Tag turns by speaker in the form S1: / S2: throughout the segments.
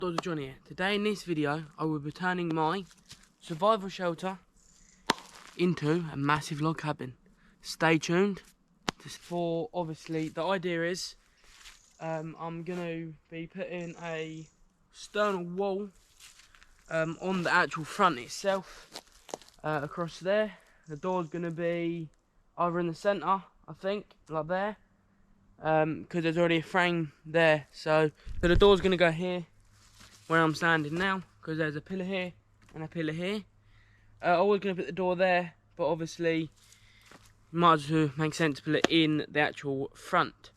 S1: Dr. John here. Today in this video I will be turning my survival shelter into a massive log cabin. Stay tuned. For obviously the idea is I'm going to be putting a external wall on the actual front itself across there. The door's going to be either in the centre, I think, like there, because there's already a frame there. So the door's going to go here where I'm standing now, because there's a pillar here and a pillar here. I was going to put the door there, but obviously might as well make sense to put it in the actual front.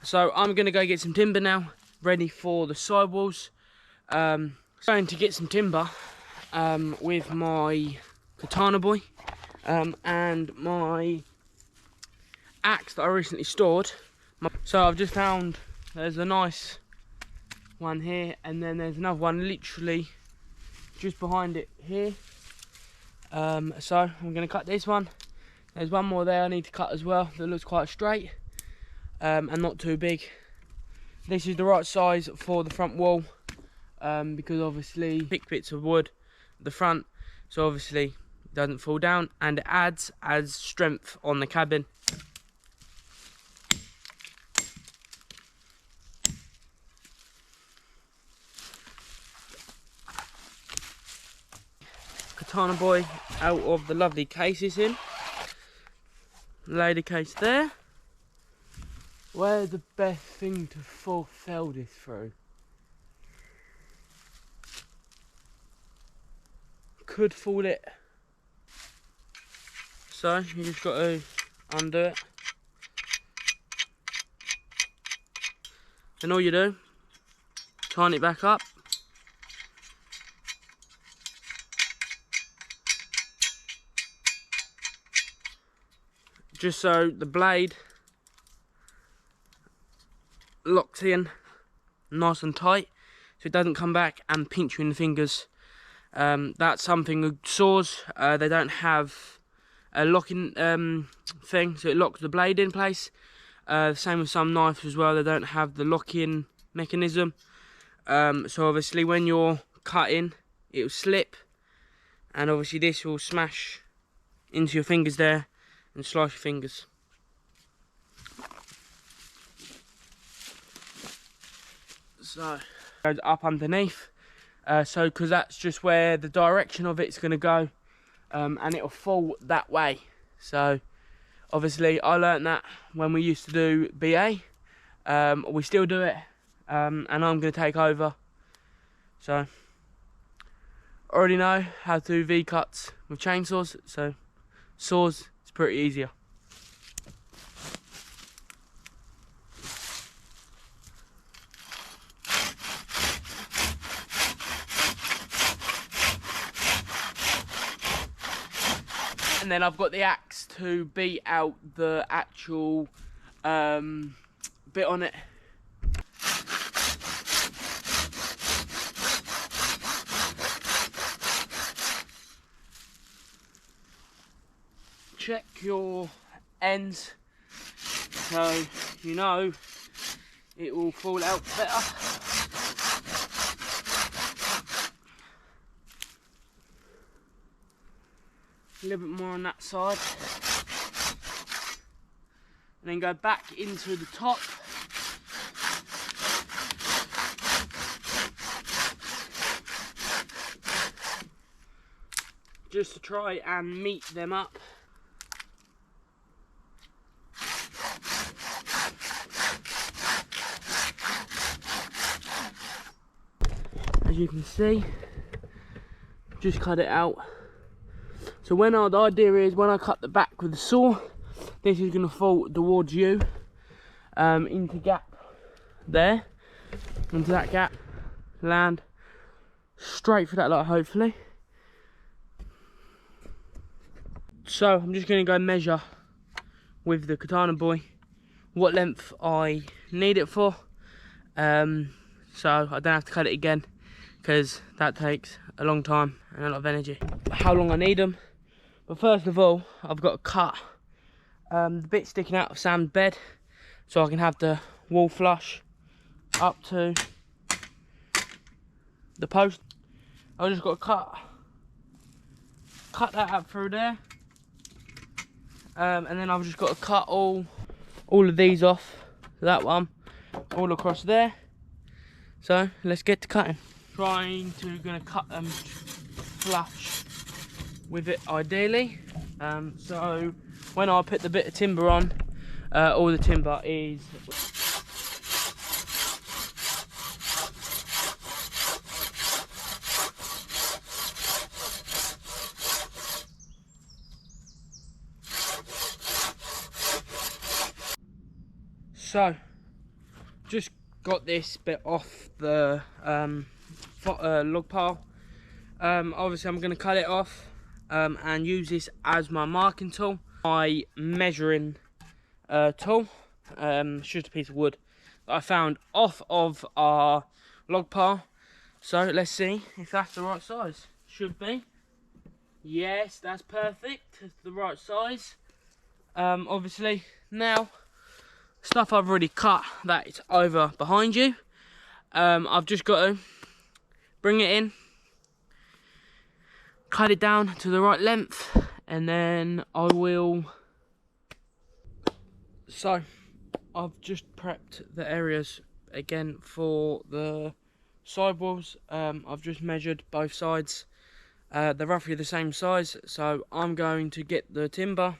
S1: So I'm going to go get some timber now, ready for the sidewalls. Going to get some timber with my katana boy and my axe that I recently stored. So I've just found there's a nice one here, and then there's another one literally just behind it here. So I'm going to cut this one. There's one more there I need to cut as well that looks quite straight and not too big. This is the right size for the front wall because obviously thick bits of wood at the front, so obviously it doesn't fall down and it adds strength on the cabin. Katana boy out of the lovely case it's in. Lay the case there. Where's the best thing to fell this through? Could fall it. So you just got to undo it. Then all you do, tighten it back up. Just so the blade locks in nice and tight, so it doesn't come back and pinch you in the fingers. That's something with saws, they don't have a locking thing, so it locks the blade in place. Same with some knives as well, they don't have the lock-in mechanism. So obviously when you're cutting, it will slip, and obviously this will smash into your fingers there and slice your fingers. So goes up underneath, so because that's just where the direction of it's going to go, and it'll fall that way. So obviously I learnt that when we used to do BA. We still do it, and I'm going to take over. So I already know how to do V-cuts with chainsaws, so saws it's pretty easier. And then I've got the axe to beat out the actual bit on it. Check your ends so you know it will fall out better. A little bit more on that side, and then go back into the top. Just to try and meet them up. As you can see, just cut it out. So the idea is when I cut the back with the saw, this is going to fall towards you, into gap there, into that gap, land straight for that light hopefully. So I'm just going to go measure with the katana boy what length I need it for, so I don't have to cut it again, because that takes a long time and a lot of energy. How long I need them. But first of all, I've got to cut the bit sticking out of Sam's bed, so I can have the wall flush up to the post. I just got to cut that up through there, and then I've just got to cut all of these off. That one, all across there. So let's get to cutting. Gonna cut them flush with it ideally. So when I put the bit of timber on, all the timber is so just got this bit off the log pile. Obviously I'm going to cut it off and use this as my marking tool, my measuring tool. It's just a piece of wood that I found off of our log pile. So let's see if that's the right size. Should be. Yes, that's perfect. It's the right size. Obviously now, stuff I've already cut that it's over behind you. I've just got to bring it in, cut it down to the right length, and then I will. So I've just prepped the areas again for the sidewalls. I've just measured both sides. They're roughly the same size, so I'm going to get the timber,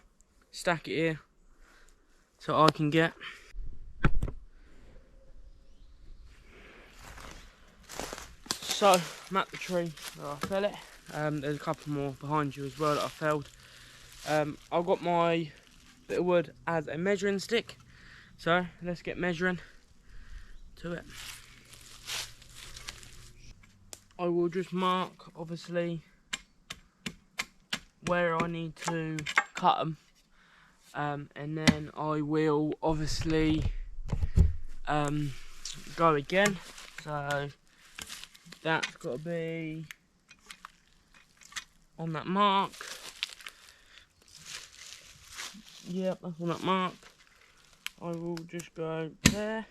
S1: stack it here so I can get I'm at the tree where I fell it. There's a couple more behind you as well that I felled. I've got my bit of wood as a measuring stick, so let's get measuring to it. I will just mark obviously where I need to cut them, and then I will obviously go again. So that's got to be on that mark. Yep, that's on that mark. I will just go there,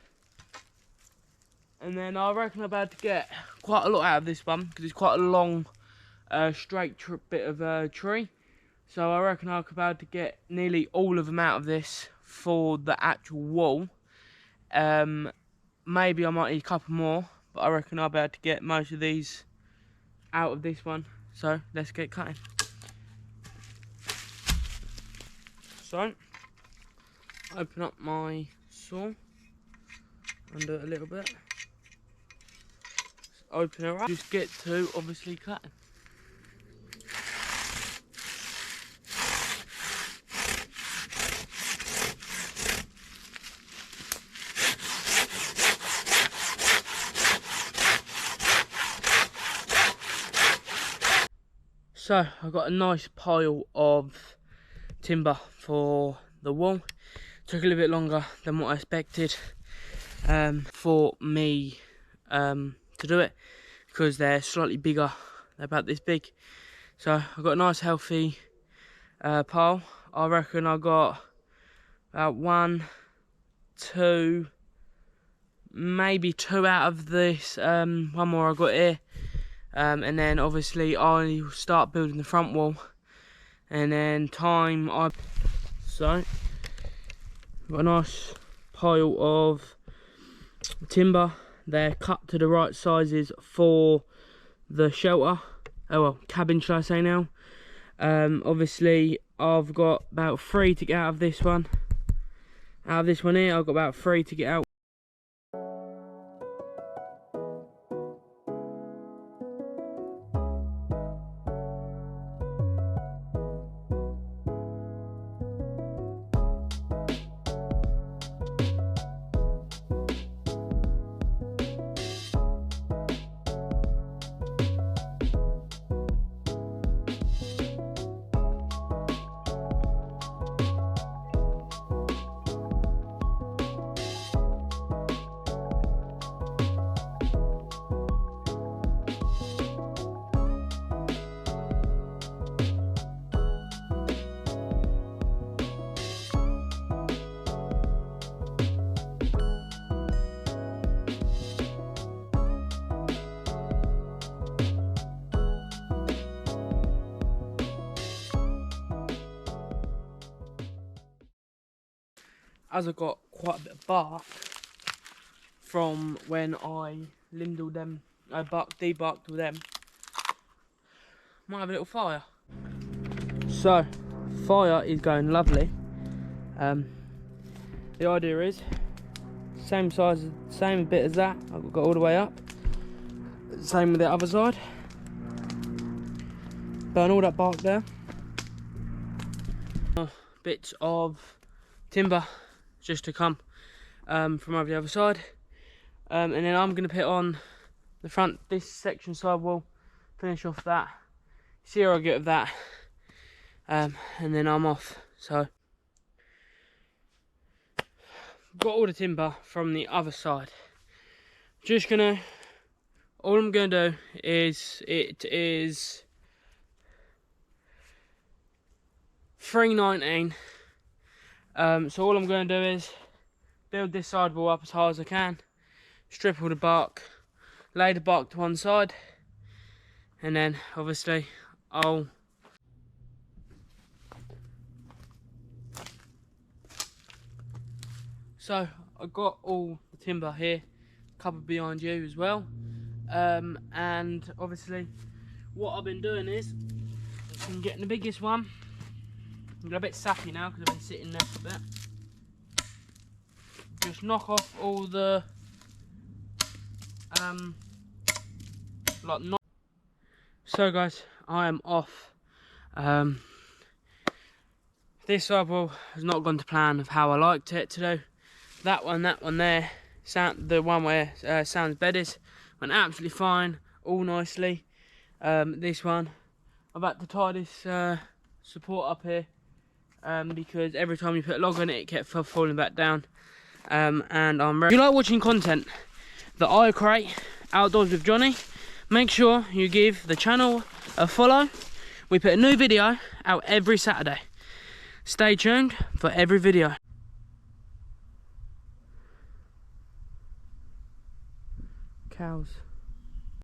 S1: and then I reckon I'm about to get quite a lot out of this one because it's quite a long straight bit of tree. So I reckon I'm about to get nearly all of them out of this for the actual wall. Maybe I might need a couple more, but I reckon I'll be able to get most of these out of this one. So let's get cutting. So open up my saw, undo it a little bit, just open her up, just get to obviously cutting. So I've got a nice pile of timber for the wall. Took a little bit longer than what I expected for me to do it, because they're slightly bigger. They're about this big. So I've got a nice healthy pile. I reckon I got about 1, 2, maybe 2 out of this. One more I got here. And then obviously I'll start building the front wall, and then so I've got a nice pile of timber. They're cut to the right sizes for the shelter, oh well, cabin shall I say now. Obviously I've got about 3 to get out of this one. Out of this one here I've got about 3 to get out. as I got quite a bit of bark from when I lindled them, I debarked with them, might have a little fire. So, fire is going lovely. The idea is, same size, same bit as that, I've got all the way up. Same with the other side. Burn all that bark there. Bits of timber just to come from over the other side. And then I'm going to put on the front, this section sidewall, finish off that, see how I get with that, and then I'm off. So, got all the timber from the other side. Just gonna, all I'm gonna do is, it is 319. So all I'm gonna do is build this sidewall up as high as I can, strip all the bark, lay the bark to one side, and then obviously I'll so I've got all the timber here, a couple behind you as well, and obviously what I've been doing is I'm getting the biggest one. I'm a bit sappy now because I've been sitting there for a bit. Just knock off all the So guys, I am off. This sidewall has not gone to plan of how I liked it to do. That one there, the one where Sam's bed is, went absolutely fine, all nicely. This one, I've had to tie this support up here because every time you put a log on it, it kept falling back down. And I'm ready. If you like watching content that I create, Outdoors with Johnny, make sure you give the channel a follow. We put a new video out every Saturday. Stay tuned for every video. Cows.